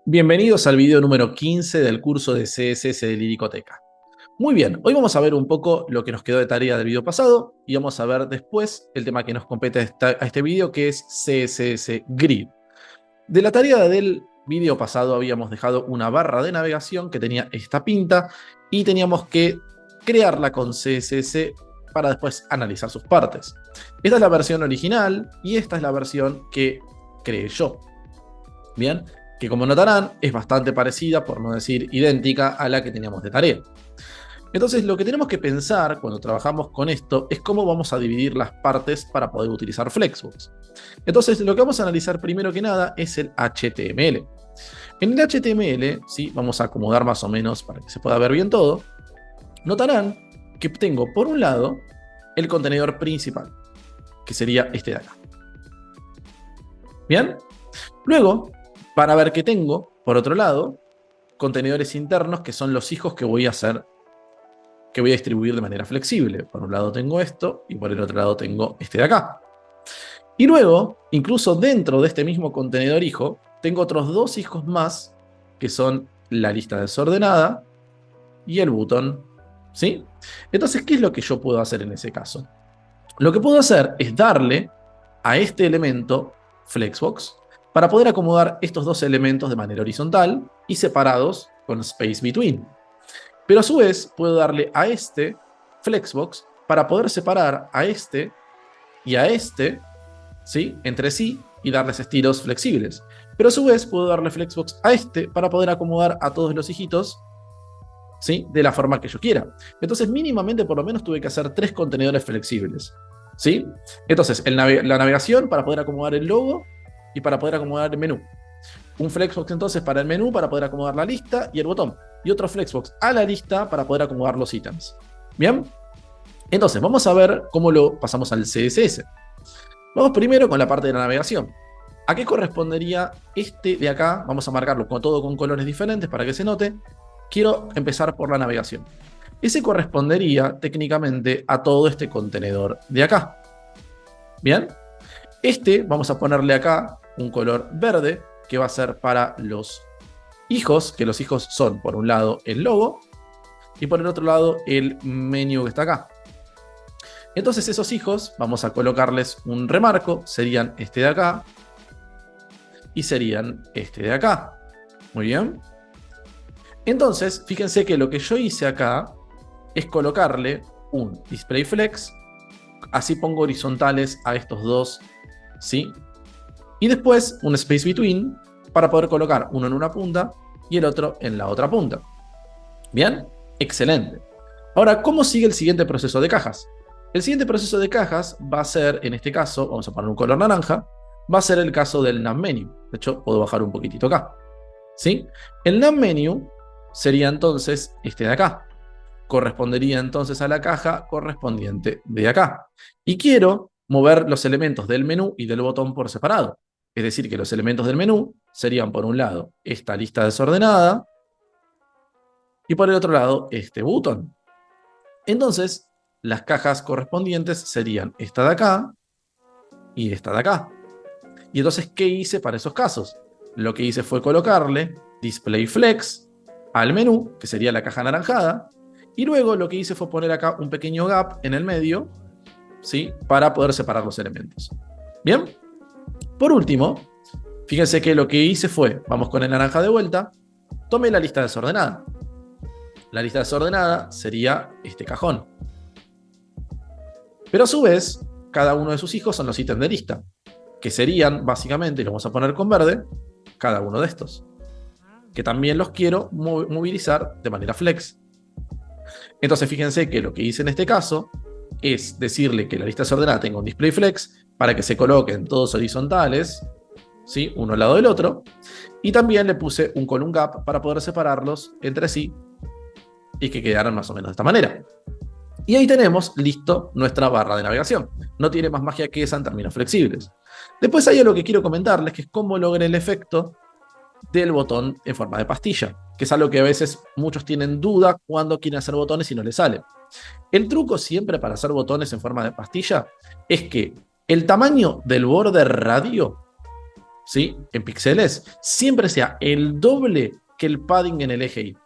Bienvenidos al video número 15 del curso de CSS de Liricoteca. Muy bien, hoy vamos a ver un poco lo que nos quedó de tarea del video pasado y vamos a ver después el tema que nos compete a este video, que es CSS Grid. De la tarea del video pasado habíamos dejado una barra de navegación que tenía esta pinta y teníamos que crearla con CSS para después analizar sus partes. Esta es la versión original y esta es la versión que creé yo. Bien, que como notarán es bastante parecida, por no decir idéntica, a la que teníamos de tarea. Entonces lo que tenemos que pensar cuando trabajamos con esto es cómo vamos a dividir las partes para poder utilizar Flexbox. Entonces lo que vamos a analizar primero que nada es el HTML. En el HTML, ¿sí? Vamos a acomodar más o menos para que se pueda ver bien todo. Notarán que tengo por un lado el contenedor principal, que sería este de acá. ¿Bien? Luego, para ver qué tengo, por otro lado, contenedores internos que son los hijos que voy a hacer, que voy a distribuir de manera flexible. Por un lado tengo esto y por el otro lado tengo este de acá. Y luego, incluso dentro de este mismo contenedor hijo, tengo otros dos hijos más que son la lista desordenada y el botón, ¿sí? Entonces, ¿qué es lo que yo puedo hacer en ese caso? Lo que puedo hacer es darle a este elemento Flexbox para poder acomodar estos dos elementos de manera horizontal y separados con space between. Pero a su vez puedo darle a este Flexbox para poder separar a este y a este, ¿sí?, entre sí y darles estilos flexibles. Pero a su vez puedo darle Flexbox a este para poder acomodar a todos los hijitos, ¿sí?, de la forma que yo quiera. Entonces mínimamente por lo menos tuve que hacer 3 contenedores flexibles, ¿sí? Entonces la navegación para poder acomodar el logo y para poder acomodar el menú. Un Flexbox entonces para el menú, para poder acomodar la lista y el botón. Y otro Flexbox a la lista para poder acomodar los ítems. ¿Bien? Entonces vamos a ver cómo lo pasamos al CSS. Vamos primero con la parte de la navegación. ¿A qué correspondería este de acá? Vamos a marcarlo todo con colores diferentes para que se note. Quiero empezar por la navegación. Ese correspondería técnicamente a todo este contenedor de acá. ¿Bien? Este vamos a ponerle acá un color verde que va a ser para los hijos, que los hijos son por un lado el logo y por el otro lado el menú que está acá. Entonces esos hijos vamos a colocarles un remarco, serían este de acá y serían este de acá. Muy bien. Entonces fíjense que lo que yo hice acá es colocarle un display flex, así pongo horizontales a estos dos, ¿sí? Y después un space between para poder colocar uno en una punta y el otro en la otra punta. ¿Bien? Excelente. Ahora, ¿cómo sigue el siguiente proceso de cajas? El siguiente proceso de cajas va a ser, en este caso, vamos a poner un color naranja, va a ser el caso del navMenu. De hecho, puedo bajar un poquitito acá, ¿sí? El navMenu sería entonces este de acá. Correspondería entonces a la caja correspondiente de acá. Y quiero mover los elementos del menú y del botón por separado. Es decir, que los elementos del menú serían por un lado esta lista desordenada y por el otro lado este botón. Entonces, las cajas correspondientes serían esta de acá y esta de acá. Y entonces, ¿qué hice para esos casos? Lo que hice fue colocarle display flex al menú, que sería la caja anaranjada, y luego lo que hice fue poner acá un pequeño gap en el medio, ¿sí?, para poder separar los elementos. ¿Bien? Por último, fíjense que lo que hice fue, vamos con el naranja de vuelta, tomé la lista desordenada. La lista desordenada sería este cajón. Pero a su vez, cada uno de sus hijos son los ítems de lista, que serían, básicamente, y lo vamos a poner con verde, cada uno de estos, que también los quiero movilizar de manera flex. Entonces fíjense que lo que hice en este caso es decirle que la lista desordenada tenga un display flex para que se coloquen todos horizontales, ¿sí?, uno al lado del otro, y también le puse un column gap para poder separarlos entre sí y que quedaran más o menos de esta manera. Y ahí tenemos listo nuestra barra de navegación. No tiene más magia que esa en términos flexibles. Después hay algo que quiero comentarles, que es cómo logré el efecto del botón en forma de pastilla, que es algo que a veces muchos tienen duda cuando quieren hacer botones y no les sale. El truco siempre para hacer botones en forma de pastilla es que el tamaño del borde radio ¿sí? En píxeles, siempre sea el doble que el padding en el eje Y.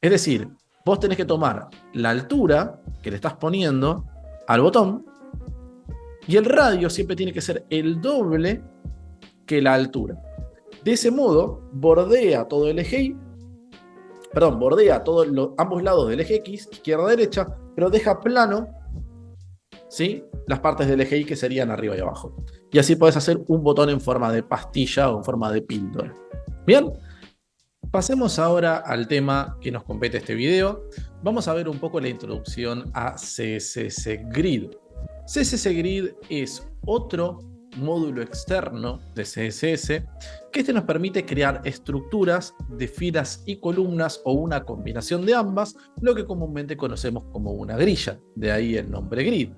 Es decir, vos tenés que tomar la altura que le estás poniendo al botón y el radio siempre tiene que ser el doble que la altura. De ese modo, bordea todo el eje Y, perdón, bordea ambos lados del eje X, izquierda-derecha, pero deja plano, ¿sí?, las partes del eje Y que serían arriba y abajo. Y así podés hacer un botón en forma de pastilla o en forma de píldora. Bien, pasemos ahora al tema que nos compete este video. Vamos a ver un poco la introducción a CSS Grid. CSS Grid es otro módulo externo de CSS que nos permite crear estructuras de filas y columnas o una combinación de ambas, lo que comúnmente conocemos como una grilla, de ahí el nombre Grid.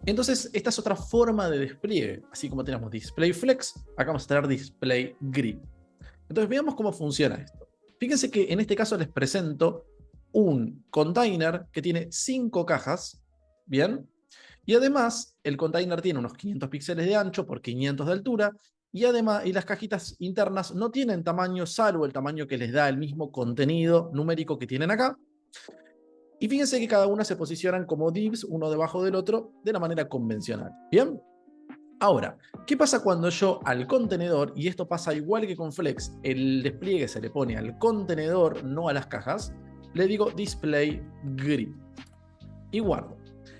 Entonces, esta es otra forma de despliegue. Así como tenemos Display Flex, acá vamos a tener Display Grid. Entonces, veamos cómo funciona esto. Fíjense que en este caso les presento un container que tiene 5 cajas, ¿bien? Y además, el container tiene unos 500 píxeles de ancho por 500 de altura, y además, las cajitas internas no tienen tamaño salvo el tamaño que les da el mismo contenido numérico que tienen acá. Y fíjense que cada una se posicionan como divs, uno debajo del otro, de la manera convencional. ¿Bien? Ahora, ¿qué pasa cuando yo al contenedor, y esto pasa igual que con Flex, el despliegue se le pone al contenedor, no a las cajas, le digo Display Grid y guardo?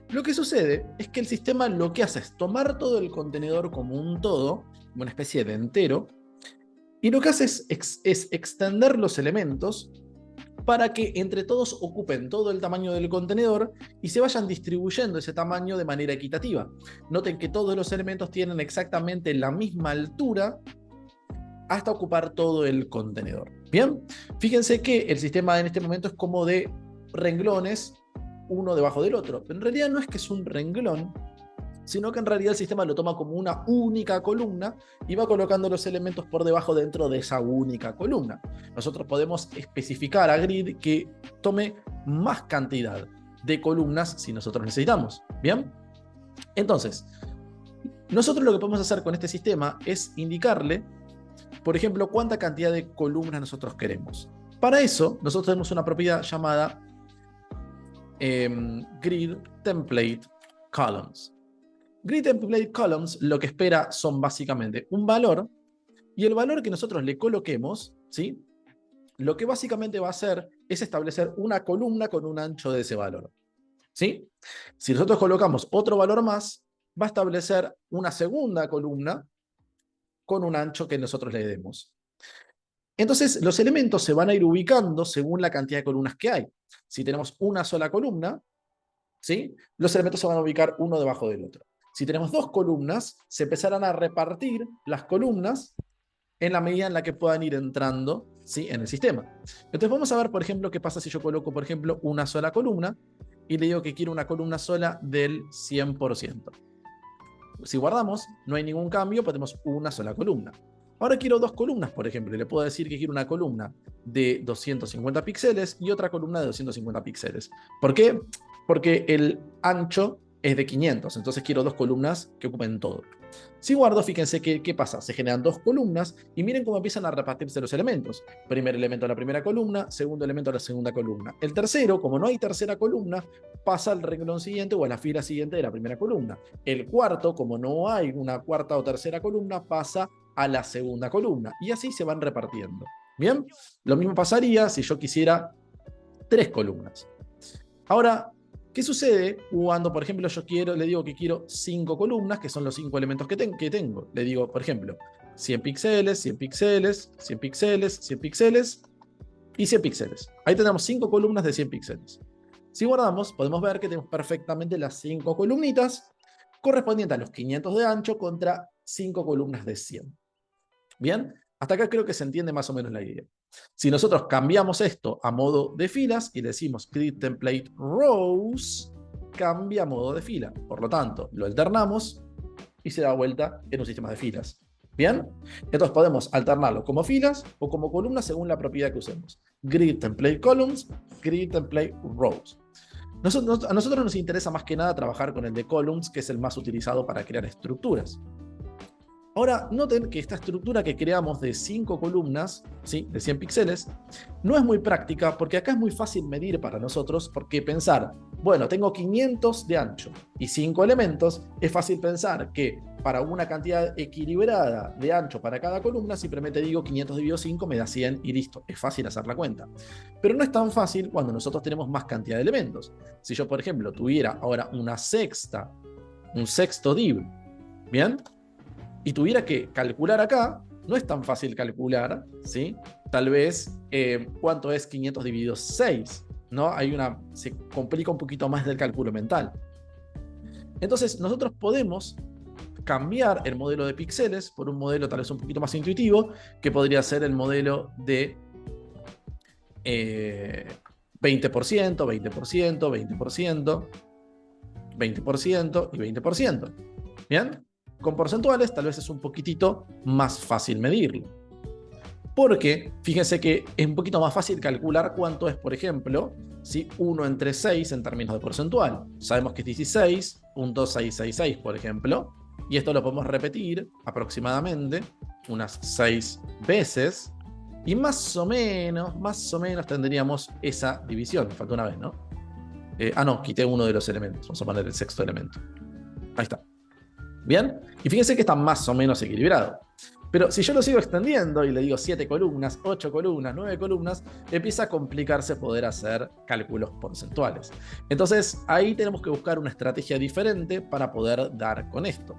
Lo que sucede es que el sistema lo que hace es tomar todo el contenedor como un todo, como una especie de entero, y lo que hace es extender los elementos para que entre todos ocupen todo el tamaño del contenedor y se vayan distribuyendo ese tamaño de manera equitativa. Noten que todos los elementos tienen exactamente la misma altura hasta ocupar todo el contenedor. Bien, fíjense que el sistema en este momento es como de renglones, uno debajo del otro. Pero en realidad no es que es un renglón, sino que en realidad el sistema lo toma como una única columna y va colocando los elementos por debajo dentro de esa única columna. Nosotros podemos especificar a Grid que tome más cantidad de columnas si nosotros necesitamos. ¿Bien? Entonces, nosotros lo que podemos hacer con este sistema es indicarle, por ejemplo, cuánta cantidad de columnas nosotros queremos. Para eso, nosotros tenemos una propiedad llamada Grid Template Columns. Grid Template Columns lo que espera son básicamente un valor, y el valor que nosotros le coloquemos, ¿sí?, lo que básicamente va a hacer es establecer una columna con un ancho de ese valor. ¿Sí? Si nosotros colocamos otro valor más, va a establecer una segunda columna con un ancho que nosotros le demos. Entonces, los elementos se van a ir ubicando según la cantidad de columnas que hay. Si tenemos una sola columna, ¿sí?, los elementos se van a ubicar uno debajo del otro. Si tenemos 2 columnas, se empezarán a repartir las columnas en la medida en la que puedan ir entrando, ¿sí?, en el sistema. Entonces vamos a ver, por ejemplo, qué pasa si yo coloco, por ejemplo, una sola columna y le digo que quiero una columna sola del 100%. Si guardamos, no hay ningún cambio, ponemos una sola columna. Ahora quiero 2 columnas, por ejemplo, y le puedo decir que quiero una columna de 250 píxeles y otra columna de 250 píxeles. ¿Por qué? Porque el ancho es de 500, entonces quiero 2 columnas que ocupen todo. Si guardo, fíjense qué pasa. Se generan 2 columnas y miren cómo empiezan a repartirse los elementos. Primer elemento a la primera columna, segundo elemento a la segunda columna. El tercero, como no hay tercera columna, pasa al renglón siguiente o a la fila siguiente de la primera columna. El cuarto, como no hay una cuarta o tercera columna, pasa a la segunda columna. Y así se van repartiendo. Bien, lo mismo pasaría si yo quisiera 3 columnas. Ahora, ¿qué sucede cuando, por ejemplo, le digo que quiero 5 columnas, que son los 5 elementos que tengo? Le digo, por ejemplo, 100 píxeles, 100 píxeles, 100 píxeles, 100 píxeles y 100 píxeles. Ahí tenemos 5 columnas de 100 píxeles. Si guardamos, podemos ver que tenemos perfectamente las 5 columnitas correspondientes a los 500 de ancho contra 5 columnas de 100. ¿Bien? Hasta acá creo que se entiende más o menos la idea. Si nosotros cambiamos esto a modo de filas y le decimos Grid Template Rows, cambia a modo de fila. Por lo tanto, lo alternamos y se da vuelta en un sistema de filas. ¿Bien? Entonces podemos alternarlo como filas o como columnas según la propiedad que usemos. Grid Template Columns, Grid Template Rows. A nosotros nos interesa más que nada trabajar con el de Columns, que es el más utilizado para crear estructuras. Ahora, noten que esta estructura que creamos de 5 columnas, ¿sí? De 100 píxeles, no es muy práctica porque acá es muy fácil medir para nosotros, porque pensar, bueno, tengo 500 de ancho y 5 elementos, es fácil pensar que para una cantidad equilibrada de ancho para cada columna, simplemente digo 500 dividido 5 me da 100 y listo, es fácil hacer la cuenta. Pero no es tan fácil cuando nosotros tenemos más cantidad de elementos. Si yo, por ejemplo, tuviera ahora un sexto div, ¿bien? Y tuviera que calcular acá, no es tan fácil calcular, ¿sí? Tal vez, ¿cuánto es 500 dividido 6? ¿No? Se complica un poquito más del cálculo mental. Entonces, nosotros podemos cambiar el modelo de píxeles por un modelo tal vez un poquito más intuitivo, que podría ser el modelo de 20%, 20%, 20%, 20% y 20%. ¿Bien? Con porcentuales tal vez es un poquitito más fácil medirlo. Porque fíjense que es un poquito más fácil calcular cuánto es, por ejemplo, si 1 entre 6 en términos de porcentual. Sabemos que es 16.666, por ejemplo, y esto lo podemos repetir aproximadamente unas 6 veces, y más o menos tendríamos esa división. Falta una vez, ¿no? No, quité uno de los elementos. Vamos a poner el sexto elemento. Ahí está. ¿Bien? Y fíjense que está más o menos equilibrado. Pero si yo lo sigo extendiendo y le digo 7 columnas, 8 columnas, 9 columnas, empieza a complicarse poder hacer cálculos porcentuales. Entonces ahí tenemos que buscar una estrategia diferente para poder dar con esto.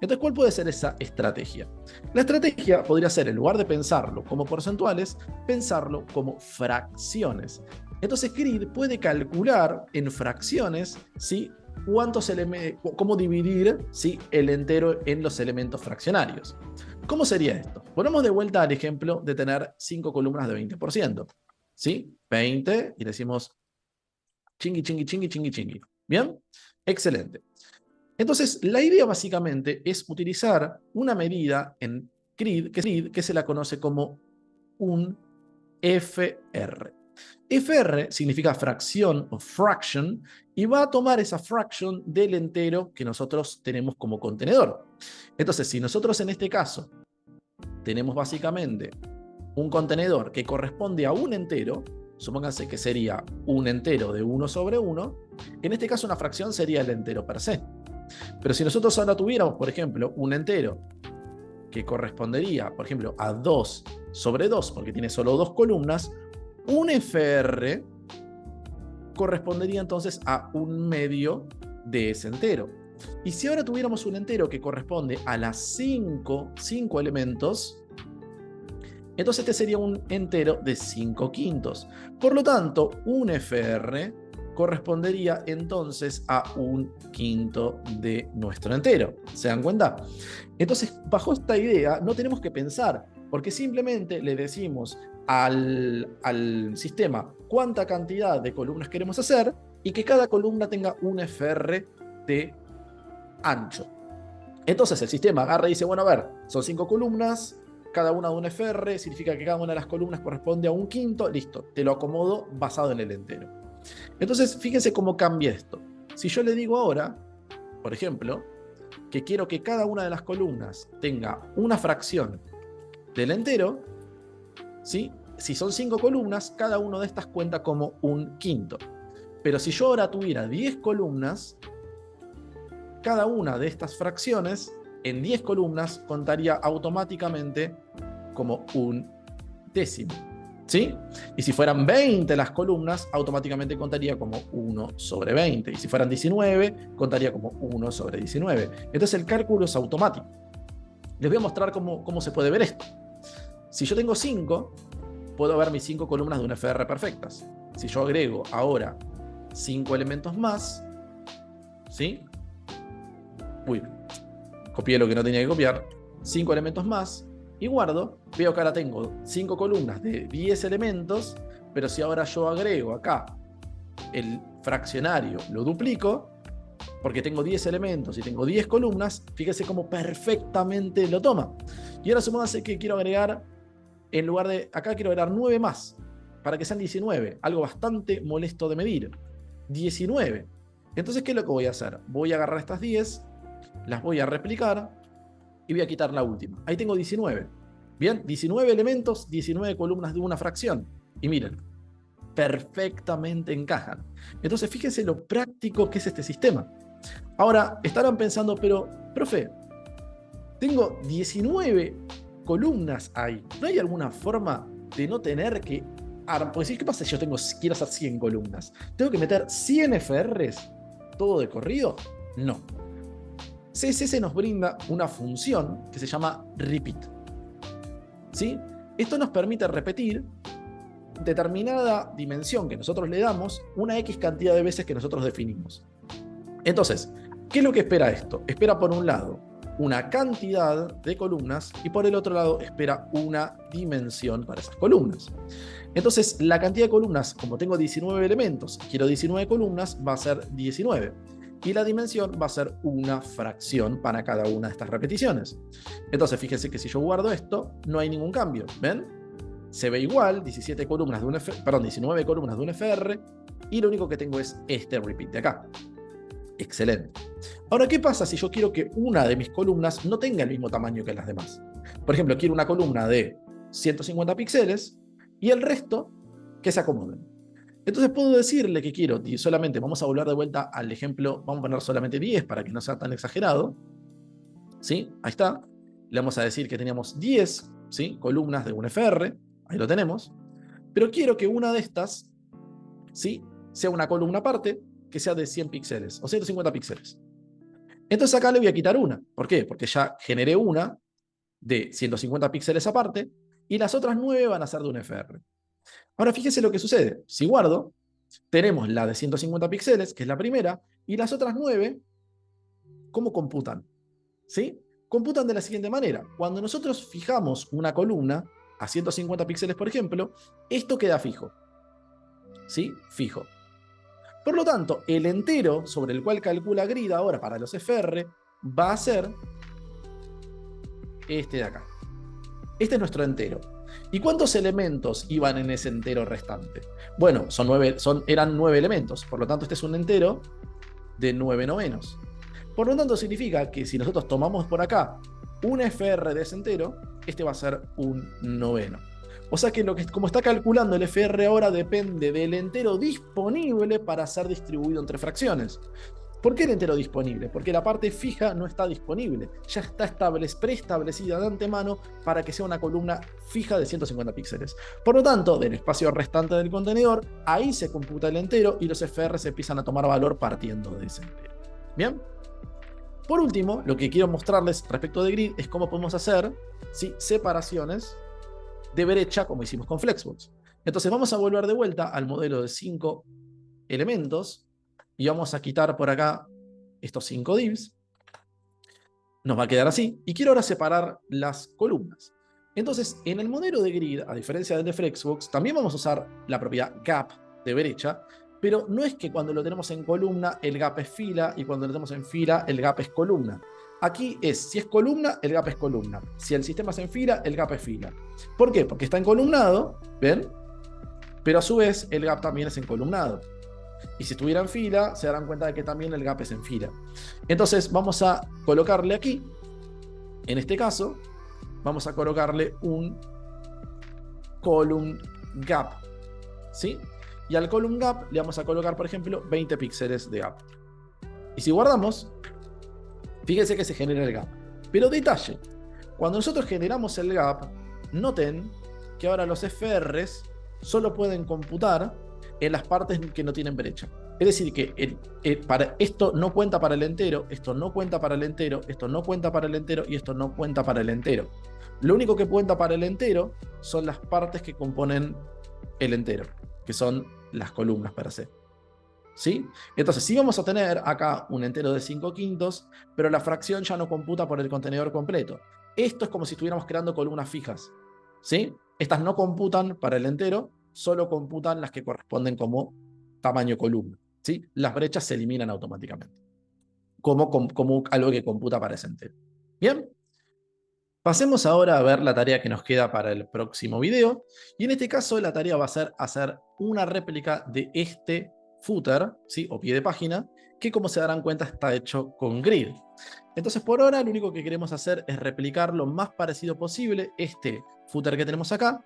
Entonces, ¿cuál puede ser esa estrategia? La estrategia podría ser, en lugar de pensarlo como porcentuales, pensarlo como fracciones. Entonces Grid puede calcular en fracciones, ¿sí?, cómo dividir, ¿sí?, el entero en los elementos fraccionarios. ¿Cómo sería esto? Ponemos de vuelta al ejemplo de tener 5 columnas de 20%. ¿Sí? 20 y decimos chingui, chingui, chingui, chingui, chingui. ¿Bien? Excelente. Entonces, la idea básicamente es utilizar una medida en Grid que se la conoce como un FR. FR significa fracción o fraction y va a tomar esa fraction del entero que nosotros tenemos como contenedor. Entonces, si nosotros en este caso tenemos básicamente un contenedor que corresponde a un entero, supónganse que sería un entero de 1 sobre 1, en este caso una fracción sería el entero per se. Pero si nosotros ahora tuviéramos, por ejemplo, un entero que correspondería, por ejemplo, a 2 sobre 2, porque tiene solo 2 columnas, un FR correspondería entonces a un medio de ese entero. Y si ahora tuviéramos un entero que corresponde a las 5 elementos, entonces este sería un entero de 5 quintos. Por lo tanto, un FR correspondería entonces a un quinto de nuestro entero. ¿Se dan cuenta? Entonces, bajo esta idea, no tenemos que pensar, porque simplemente le decimos al sistema cuánta cantidad de columnas queremos hacer y que cada columna tenga un FR de ancho. Entonces el sistema agarra y dice, bueno, a ver, son 5 columnas, cada una de un FR, significa que cada una de las columnas corresponde a un quinto, listo, te lo acomodo basado en el entero. Entonces, fíjense cómo cambia esto. Si yo le digo ahora, por ejemplo, que quiero que cada una de las columnas tenga una fracción del entero, ¿sí? Si son 5 columnas, cada una de estas cuenta como un quinto. Pero si yo ahora tuviera 10 columnas, cada una de estas fracciones en 10 columnas contaría automáticamente como un décimo. ¿Sí? Y si fueran 20 las columnas, automáticamente contaría como 1 sobre 20. Y si fueran 19, contaría como 1 sobre 19. Entonces el cálculo es automático. Les voy a mostrar cómo se puede ver esto. Si yo tengo 5, puedo ver mis 5 columnas de un FR perfectas. Si yo agrego ahora 5 elementos más, ¿sí? Uy, copié lo que no tenía que copiar. 5 elementos más y guardo. Veo que ahora tengo 5 columnas de 10 elementos, pero si ahora yo agrego acá el fraccionario, lo duplico, porque tengo 10 elementos y tengo 10 columnas, fíjese cómo perfectamente lo toma. Y ahora supóngase que quiero agregar, en lugar de acá, quiero agregar 9 más, para que sean 19, algo bastante molesto de medir. 19. Entonces, ¿qué es lo que voy a hacer? Voy a agarrar estas 10, las voy a replicar, y voy a quitar la última. Ahí tengo 19. Bien, 19 elementos, 19 columnas de una fracción. Y miren, perfectamente encajan. Entonces, fíjense lo práctico que es este sistema. Ahora, estarán pensando, pero, profe, tengo 19 columnas ahí. ¿No hay alguna forma de no tener que... Pues, ¿qué pasa si yo quiero hacer 100 columnas? ¿Tengo que meter 100 FRs todo de corrido? No. CSS nos brinda una función que se llama repeat. ¿Sí? Esto nos permite repetir determinada dimensión que nosotros le damos una X cantidad de veces que nosotros definimos. Entonces, ¿qué es lo que espera esto? Espera, por un lado, una cantidad de columnas y por el otro lado espera una dimensión para esas columnas. Entonces, la cantidad de columnas, como tengo 19 elementos, quiero 19 columnas, va a ser 19. Y la dimensión va a ser una fracción para cada una de estas repeticiones. Entonces, fíjense que si yo guardo esto, no hay ningún cambio. ¿Ven? Se ve igual, 19 columnas de un FR, y lo único que tengo es este repeat de acá. Excelente. Ahora, ¿qué pasa si yo quiero que una de mis columnas no tenga el mismo tamaño que las demás? Por ejemplo, quiero una columna de 150 píxeles y el resto que se acomoden. Entonces puedo decirle que quiero, y solamente vamos a volver de vuelta al ejemplo, vamos a poner solamente 10 para que no sea tan exagerado. ¿Sí? Ahí está. Le vamos a decir que teníamos 10, ¿sí?, columnas de un FR, ahí lo tenemos, pero quiero que una de estas, ¿sí?, sea una columna aparte, que sea de 100 píxeles o 150 píxeles. Entonces acá le voy a quitar una. ¿Por qué? Porque ya generé una de 150 píxeles aparte y las otras 9 van a ser de un FR. Ahora fíjese lo que sucede. Si guardo, tenemos la de 150 píxeles, que es la primera, y las otras 9, ¿cómo computan? ¿Sí? Computan de la siguiente manera. Cuando nosotros fijamos una columna a 150 píxeles, por ejemplo, esto queda fijo. ¿Sí? Fijo. Por lo tanto, el entero sobre el cual calcula Grid ahora para los FR va a ser este de acá. Este es nuestro entero. ¿Y cuántos elementos iban en ese entero restante? Bueno, eran 9 elementos. Por lo tanto, este es un entero de 9 novenos. Por lo tanto, significa que si nosotros tomamos por acá un FR de ese entero, este va a ser un noveno. O sea que como está calculando el FR ahora depende del entero disponible para ser distribuido entre fracciones. ¿Por qué el entero disponible? Porque la parte fija no está disponible. Ya está preestablecida de antemano para que sea una columna fija de 150 píxeles. Por lo tanto, del espacio restante del contenedor, ahí se computa el entero y los FR se empiezan a tomar valor partiendo de ese entero. ¿Bien? Por último, lo que quiero mostrarles respecto de Grid es cómo podemos hacer, ¿sí?, separaciones de brecha como hicimos con Flexbox. Entonces vamos a volver de vuelta al modelo de 5 elementos y vamos a quitar por acá estos 5 divs. Nos va a quedar así. Y quiero ahora separar las columnas. Entonces, en el modelo de Grid, a diferencia del de Flexbox, también vamos a usar la propiedad gap de brecha, pero no es que cuando lo tenemos en columna el gap es fila y cuando lo tenemos en fila el gap es columna. Aquí si es columna, el gap es columna. Si el sistema es en fila, el gap es fila. ¿Por qué? Porque está encolumnado, ¿ven? Pero a su vez el gap también es encolumnado. Y si estuviera en fila, se darán cuenta de que también el gap es en fila. Entonces vamos a colocarle aquí, en este caso, vamos a colocarle un column gap, ¿sí? Y al column gap le vamos a colocar, por ejemplo, 20 píxeles de gap. Y si guardamos, fíjense que se genera el gap. Pero detalle, cuando nosotros generamos el gap, noten que ahora los FRs solo pueden computar en las partes que no tienen brecha. Es decir, que para esto no cuenta para el entero, esto no cuenta para el entero, esto no cuenta para el entero y esto no cuenta para el entero. Lo único que cuenta para el entero son las partes que componen el entero, que son las columnas per se. ¿Sí? Entonces, sí vamos a tener acá un entero de 5 quintos, pero la fracción ya no computa por el contenedor completo. Esto es como si estuviéramos creando columnas fijas. ¿Sí? Estas no computan para el entero, solo computan las que corresponden como tamaño columna. ¿Sí? Las brechas se eliminan automáticamente, como algo que computa para ese entero. ¿Bien? Pasemos ahora a ver la tarea que nos queda para el próximo video. Y en este caso la tarea va a ser hacer una réplica de este footer, ¿sí?, o pie de página, que como se darán cuenta está hecho con Grid. Entonces por ahora lo único que queremos hacer es replicar lo más parecido posible este footer que tenemos acá.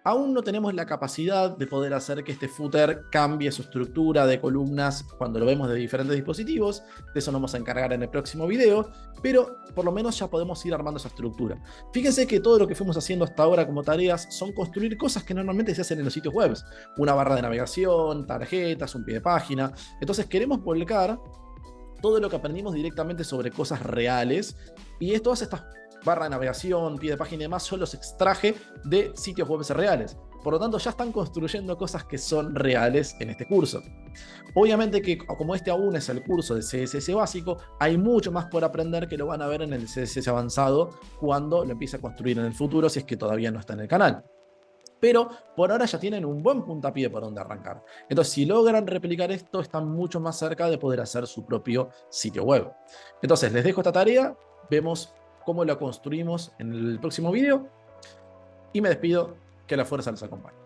Aún no tenemos la capacidad de poder hacer que este footer cambie su estructura de columnas cuando lo vemos de diferentes dispositivos. De eso nos vamos a encargar en el próximo video, pero por lo menos ya podemos ir armando esa estructura. Fíjense que todo lo que fuimos haciendo hasta ahora como tareas son construir cosas que normalmente se hacen en los sitios web. Una barra de navegación, tarjetas, un pie de página. Entonces queremos volcar todo lo que aprendimos directamente sobre cosas reales, y todas estas barra de navegación, pie de página y demás, yo los extraje de sitios web reales. Por lo tanto, ya están construyendo cosas que son reales en este curso. Obviamente que como este aún es el curso de CSS básico, hay mucho más por aprender que lo van a ver en el CSS avanzado cuando lo empiece a construir en el futuro, si es que todavía no está en el canal. Pero por ahora ya tienen un buen puntapié por donde arrancar. Entonces, si logran replicar esto, están mucho más cerca de poder hacer su propio sitio web. Entonces, les dejo esta tarea, vemos cómo la construimos en el próximo video y me despido, que la fuerza les acompañe.